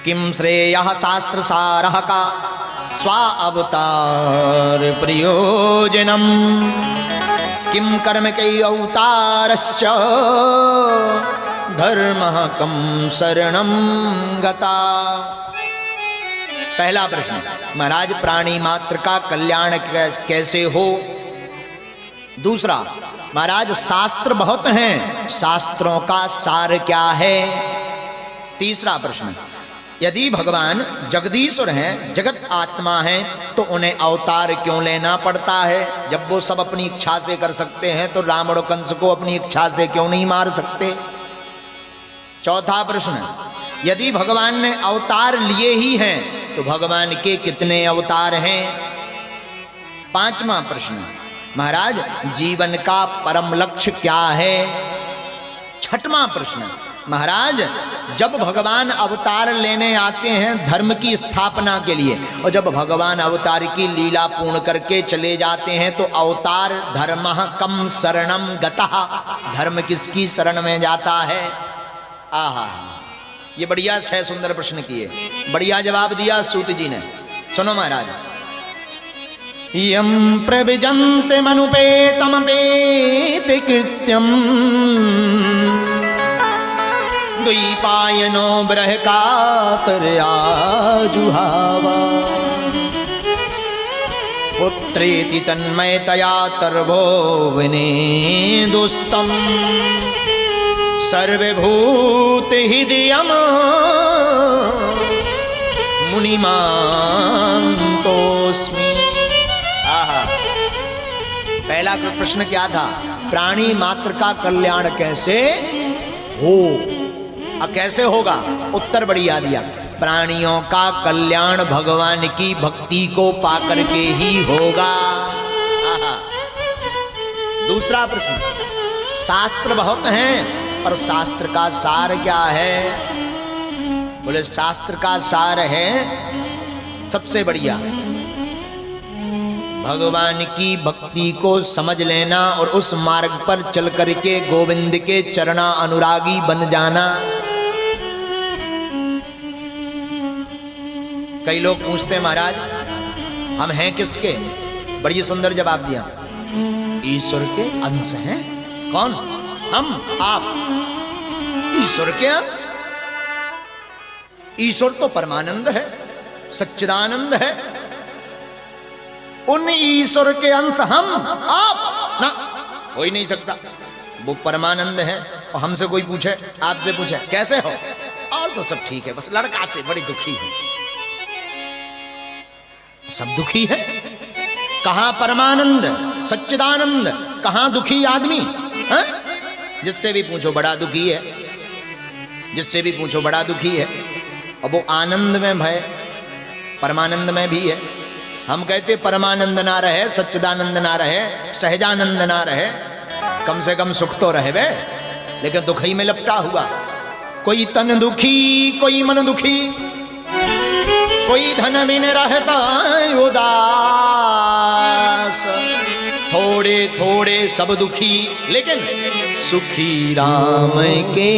किम श्रेयः शास्त्र सारः का स्वा अवतार प्रयोजनम किम कर्म के अवतारश्च धर्म कम शरणम गता। पहला प्रश्न, महाराज प्राणी मात्र का कल्याण कैसे हो। दूसरा, महाराज शास्त्र बहुत हैं, शास्त्रों का सार क्या है। तीसरा प्रश्न, यदि भगवान जगदीश्वर हैं, जगत आत्मा हैं, तो उन्हें अवतार क्यों लेना पड़ता है। जब वो सब अपनी इच्छा से कर सकते हैं तो राम और कंस को अपनी इच्छा से क्यों नहीं मार सकते। चौथा प्रश्न, यदि भगवान ने अवतार लिए ही हैं तो भगवान के कितने अवतार हैं। पांचवा प्रश्न, महाराज जीवन का परम लक्ष्य क्या है। छठवां प्रश्न, महाराज जब भगवान अवतार लेने आते हैं धर्म की स्थापना के लिए, और जब भगवान अवतार की लीला पूर्ण करके चले जाते हैं तो अवतार धर्मः कम शरणम गतः, धर्म किसकी शरण में जाता है। आहा, ये बढ़िया 6 सुंदर प्रश्न किए, बढ़िया जवाब दिया सूत जी ने। सुनो महाराज, यम प्रविजन्ते मनुपेतमपेति कृत्यम द्वैपायनो बृहकातर्याजुहावा पुत्रेति तन्मयतया तर्भो विनेदुस्तम् सर्वभूतहृदयम् मुनिमान्तोऽस्मि। आहा, पहला प्रश्न क्या था, प्राणी मात्र का कल्याण कैसे हो। कैसे होगा, उत्तर बढ़िया दिया, प्राणियों का कल्याण भगवान की भक्ति को पाकर के ही होगा। आहा। दूसरा प्रश्न, शास्त्र बहुत हैं पर शास्त्र का सार क्या है। बोले शास्त्र का सार है सबसे बढ़िया भगवान की भक्ति को समझ लेना और उस मार्ग पर चल करके गोविंद के चरणा अनुरागी बन जाना। कई लोग पूछते हैं महाराज हम हैं किसके, बड़ी सुंदर जवाब दिया, ईश्वर के अंश हैं। कौन, हम, आप ईश्वर के अंश। ईश्वर तो परमानंद है, सच्चिदानंद है, उन ईश्वर के अंश हम आप ना हो ही नहीं सकता। वो परमानंद है और हमसे कोई पूछे, आपसे पूछे कैसे हो, और तो सब ठीक है, बस लड़का से बड़ी दुखी है। सब दुखी है, कहां परमानंद सच्चिदानंद, कहां दुखी आदमी है। जिससे भी पूछो बड़ा दुखी है, जिससे भी पूछो बड़ा दुखी है। और वो आनंद में भय परमानंद में भी है। हम कहते परमानंद ना रहे, सच्चिदानंद ना रहे, सहजानंद ना रहे, कम से कम सुख तो रहे वे, लेकिन दुखी में लपटा हुआ। कोई तन दुखी, कोई मन दुखी, कोई धन बिन रहता उदास, थोड़े थोड़े सब दुखी लेकिन सुखी राम के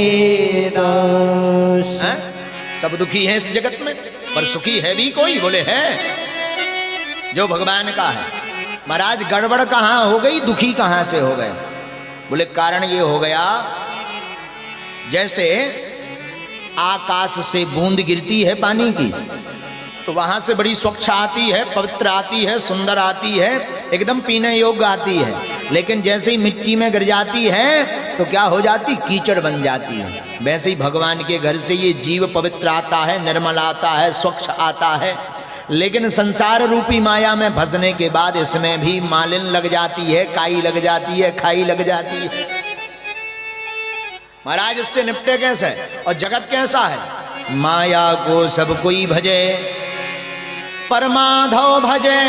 दास। सब दुखी हैं इस जगत में पर सुखी है भी कोई, बोले है जो भगवान का है। महाराज गड़बड़ कहां हो गई, दुखी कहां से हो गए। बोले कारण ये हो गया, जैसे आकाश से बूंद गिरती है पानी की तो वहां से बड़ी स्वच्छ आती है, पवित्र आती है, सुंदर आती है, एकदम पीने योग्य आती है। लेकिन जैसे ही मिट्टी में गिर जाती है तो क्या हो जाती, कीचड़ बन जाती है। वैसे ही भगवान के घर से ये जीव पवित्र आता है, निर्मल आता है, स्वच्छ आता है, लेकिन संसार रूपी माया में फंसने के बाद इसमें भी मालिन लग जाती है, काई लग जाती है, खाई लग जाती है। महाराज इससे निपटे कैसे। और जगत कैसा है, माया को सब कोई भजे पर माधव भजे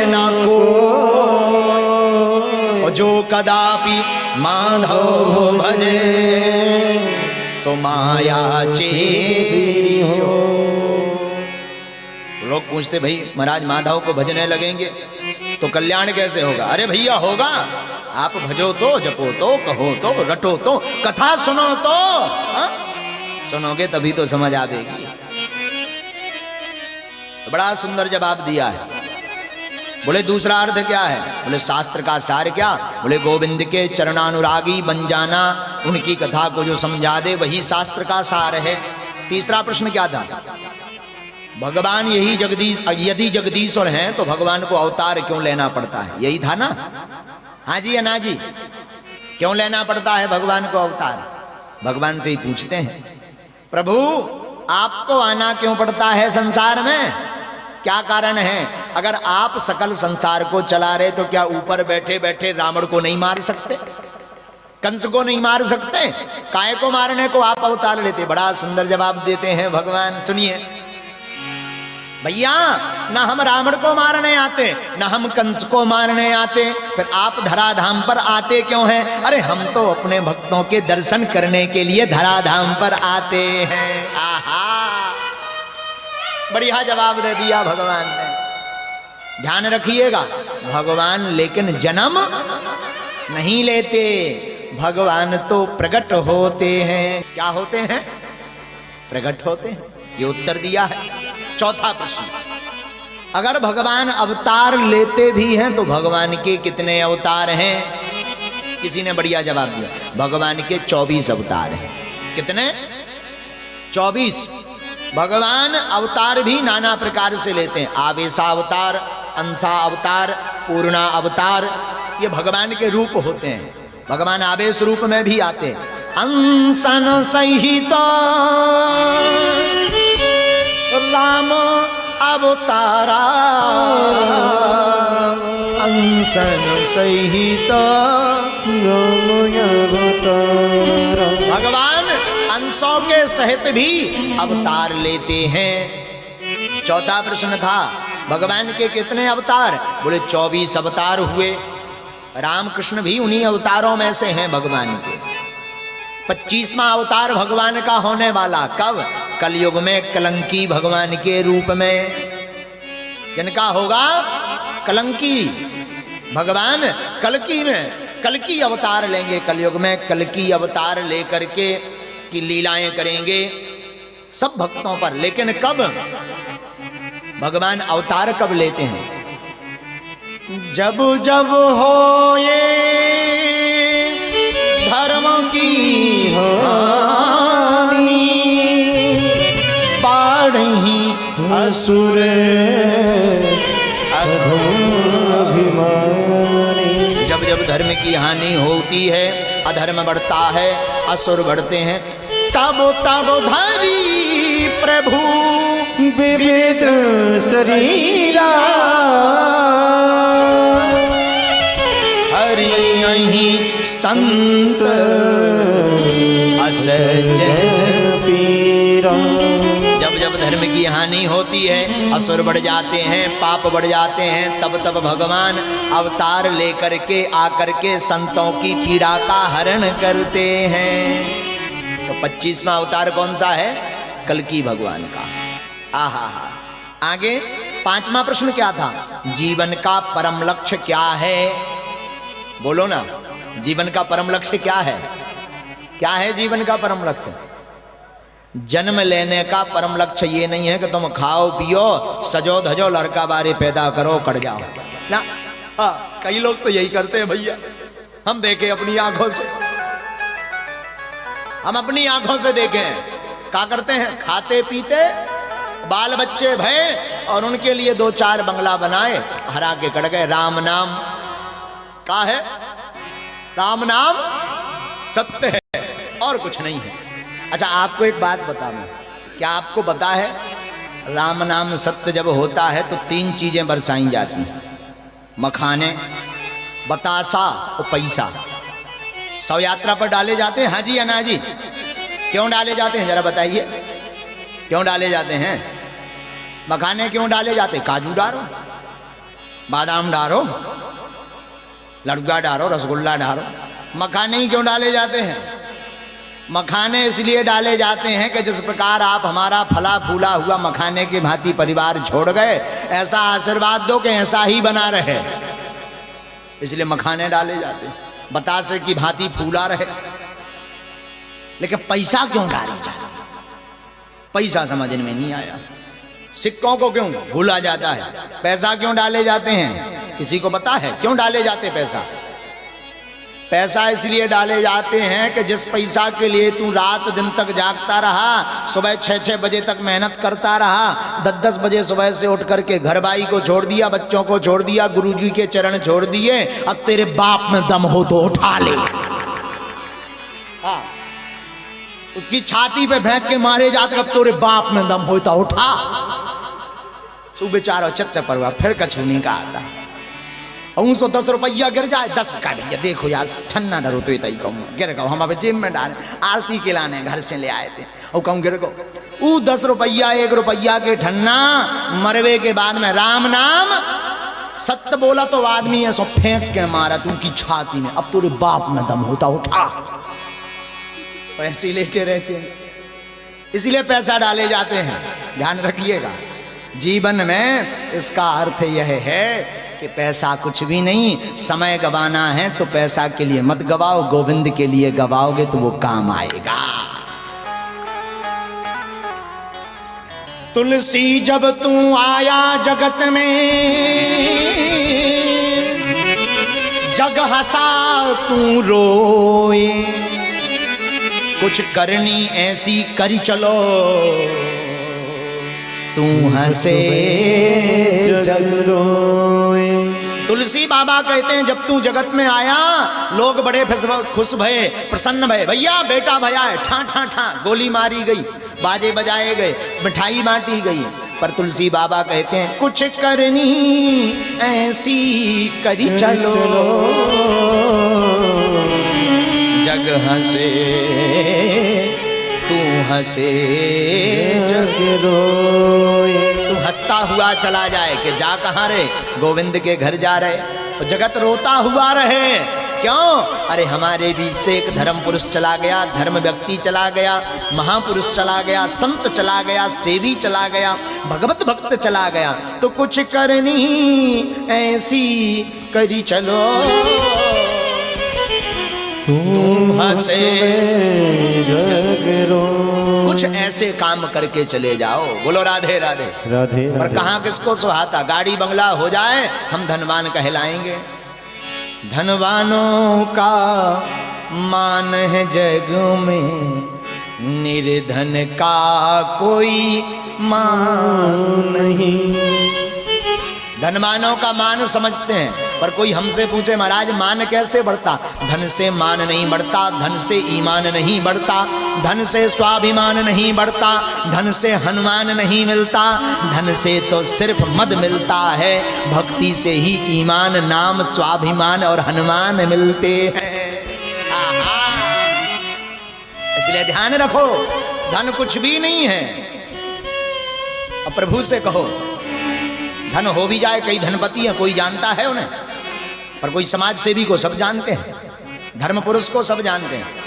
ना को, जो कदापि माधव भजे तो माया चेरी हो। लोग पूछते भाई महाराज माधव को भजने लगेंगे तो कल्याण कैसे होगा। अरे भैया होगा, आप भजो तो, जपो तो, कहो तो, रटो तो, कथा सुनो तो, सुनोगे तभी तो समझ आवेगी। बड़ा सुंदर जवाब दिया है। बोले दूसरा अर्थ क्या है? बोले शास्त्र का सार क्या? बोले गोविंद के चरणानुरागी बन जाना, उनकी कथा को जो समझा दे वही शास्त्र का सार है। तीसरा प्रश्न क्या था? भगवान यदि जगदीश्वर हैं तो भगवान को अवतार क्यों लेना पड़ता है? यही था ना? हाँ जी या ना जी? क्यों लेना पड़ता है भगवान को अवतार? भगवान से ही पूछते हैं, प्रभु आपको आना क्यों पड़ता है संसार में? क्या कारण है? अगर आप सकल संसार को चला रहे तो क्या ऊपर बैठे बैठे रावण को नहीं मार सकते? कंस को नहीं मार सकते? काय को मारने को आप अवतार लेते? बड़ा सुंदर जवाब देते हैं भगवान। सुनिए भैया, ना हम रावण को मारने आते, ना हम कंस को मारने आते, फिर आप धराधाम पर आते क्यों हैं? अरे हम तो अपने भक्तों के दर्शन करने के लिए धराधाम पर आते हैं। आहा, बढ़िया जवाब दे दिया भगवान ने। ध्यान रखिएगा, भगवान लेकिन जन्म नहीं लेते, भगवान तो प्रकट होते हैं। क्या होते हैं? प्रकट होते हैं। ये उत्तर दिया है। चौथा प्रश्न, अगर भगवान अवतार लेते भी हैं तो भगवान के कितने अवतार हैं? किसी ने बढ़िया जवाब दिया, भगवान के 24 अवतार हैं। कितने? 24। भगवान अवतार भी नाना प्रकार से लेते हैं। आवेशा अवतार, अंशा अवतार, पूर्णा अवतार, ये भगवान के रूप होते हैं। भगवान आवेश रूप में भी आते हैं। अंशन सहित राम अवतारा, अंशन सहित भगवान अंशों के सहित भी अवतार लेते हैं। चौथा प्रश्न था, भगवान के कितने अवतार? बोले 24 अवतार हुए। रामकृष्ण भी उन्हीं अवतारों में से हैं भगवान के। 25वां अवतार भगवान का होने वाला कब? कलयुग में कलंकी भगवान के रूप में। जिनका होगा कलंकी, भगवान कलकी में कलकी अवतार लेंगे। कलयुग में कलकी अवतार लेकर के की लीलाएं करेंगे सब भक्तों पर। लेकिन कब भगवान अवतार कब लेते हैं? जब जब हो ये धर्म की हानि, पाढ़ी असुर अभिमानी। जब जब धर्म की हानि होती है, अधर्म बढ़ता है, असुर बढ़ते हैं, तब तब धरी प्रभु विविध शरीरा, हरि यहीं संत असज पीरा। जब जब धर्म की हानि होती है, असुर बढ़ जाते हैं, पाप बढ़ जाते हैं, तब तब भगवान अवतार लेकर के आकर के संतों की पीड़ा का हरण करते हैं। तो 25वां अवतार कौन सा है? कल्कि भगवान का। आहा, आगे 5वां प्रश्न क्या था? जीवन का परम लक्ष्य क्या है? बोलो ना, जीवन का परम लक्ष्य क्या है? क्या है जीवन का परम लक्ष्य? जन्म लेने का परम लक्ष्य ये नहीं है कि तुम खाओ पियो सजो धजो लड़का बारे पैदा करो कट जाओ ना। कई लोग तो यही करते हैं भैया, हम देखे अपनी आंखों से, हम अपनी आंखों से देखे। क्या करते हैं? खाते पीते बाल बच्चे भय और उनके लिए 2-4 बंगला बनाए, हरा के कट गए। राम नाम का है, राम नाम सत्य है और कुछ नहीं है। अच्छा, आपको एक बात बता दूं, क्या आपको पता है राम नाम सत्य जब होता है तो 3 चीजें बरसाई जाती हैं? मखाने, बतासा और पैसा। 100 यात्रा पर डाले जाते हैं। हाँ जी या ना जी? क्यों डाले जाते हैं जरा बताइए, क्यों डाले जाते हैं? मखाने क्यों डाले जाते? काजू डालो, बादाम डालो, लड़का डालो, रसगुल्ला डालो। मखाने ही क्यों डाले जाते हैं? मखाने इसलिए डाले जाते हैं कि जिस प्रकार आप हमारा फला फूला हुआ मखाने की भांति परिवार छोड़ गए, ऐसा आशीर्वाद दो कि ऐसा ही बना रहे, इसलिए मखाने डाले जाते हैं, बतासे की भांति फूला रहे। लेकिन पैसा क्यों डाली जाती? पैसा समझ में नहीं आया। सिक्कों को क्यों भूला जाता है? पैसा क्यों डाले जाते हैं? किसी को पता है क्यों डाले जाते पैसा? पैसा इसलिए डाले जाते हैं कि जिस पैसा के लिए तू रात दिन तक जागता रहा, सुबह 6-6 बजे तक मेहनत करता रहा, 10-10 बजे सुबह से उठ करके घर बाई को छोड़ दिया, बच्चों को छोड़ दिया, गुरुजी के चरण छोड़ दिए, अब तेरे बाप में दम हो तो उठा ले। हाँ, उसकी छाती पे फेंक के मारे जाते, अब तेरे बाप में दम हो तो उठा। सु बेचारा चित्त परवा फिर कछु नहीं का आता। 10 रुपया गिर जाए 10 का भैया देखो यार ठन्ना डरो तो इतना ही कहूँ गिर गो, हम अब जेब में डाले आरती के लाने घर से ले आए थे और कहूँ गिर गो। वो 10 रुपया 1 रुपया के ठन्ना मरवे के बाद में राम नाम सत्य बोला तो आदमी ऐसा फेंक के मारा तू की छाती में, अब तेरे बाप में दम होता उठा। ऐसे ही लेटे रहते हैं, इसलिए पैसा डाले जाते हैं। ध्यान रखिएगा, जीवन में इसका अर्थ यह है कि पैसा कुछ भी नहीं, समय गवाना है तो पैसा के लिए मत गवाओ, गोविंद के लिए गवाओगे तो वो काम आएगा। तुलसी जब तू आया जगत में, जग हंसा तू रोए, कुछ करनी ऐसी करी चलो, तू हंसे जग रोए। तुलसी बाबा कहते हैं जब तू जगत में आया लोग बड़े खुश भये, प्रसन्न भये, भैया बेटा भया है, ठा ठा ठा गोली मारी गई, बाजे बजाए गए, मिठाई बांटी गई। पर तुलसी बाबा कहते हैं कुछ करनी ऐसी करी चलो, जग हंसे तू हंसे जग रोए। तू हंसता हुआ चला जाए कि जा कहाँ रे, गोविंद के घर जा रहे, और जगत रोता हुआ रहे। क्यों? अरे हमारे बीच से एक धर्म पुरुष चला गया, धर्म व्यक्ति चला गया, महापुरुष चला गया, संत चला गया, सेवी चला गया, भगवत भक्त चला गया। तो कुछ करनी ऐसी करी चलो, तू हंसे जग रो। कुछ ऐसे काम करके चले जाओ। बोलो राधे राधे राधे। पर कहाँ किसको सुहाता, गाड़ी बंगला हो जाए हम धनवान कहलाएंगे। धनवानों का मान है जग में, निर्धन का कोई मान नहीं। धनवानों का मान समझते हैं, पर कोई हमसे पूछे महाराज मान कैसे बढ़ता? धन से मान नहीं बढ़ता, धन से ईमान नहीं बढ़ता, धन से स्वाभिमान नहीं बढ़ता, धन से हनुमान नहीं मिलता, धन से तो सिर्फ मद मिलता है, भक्ति से ही ईमान नाम स्वाभिमान और हनुमान मिलते हैं। इसलिए ध्यान रखो, धन कुछ भी नहीं है। अब प्रभु से कहो धन हो भी जाए, कई धनपति हैं कोई जानता है उन्हें, पर कोई समाज सेवी को सब जानते हैं, धर्म पुरुष को सब जानते हैं।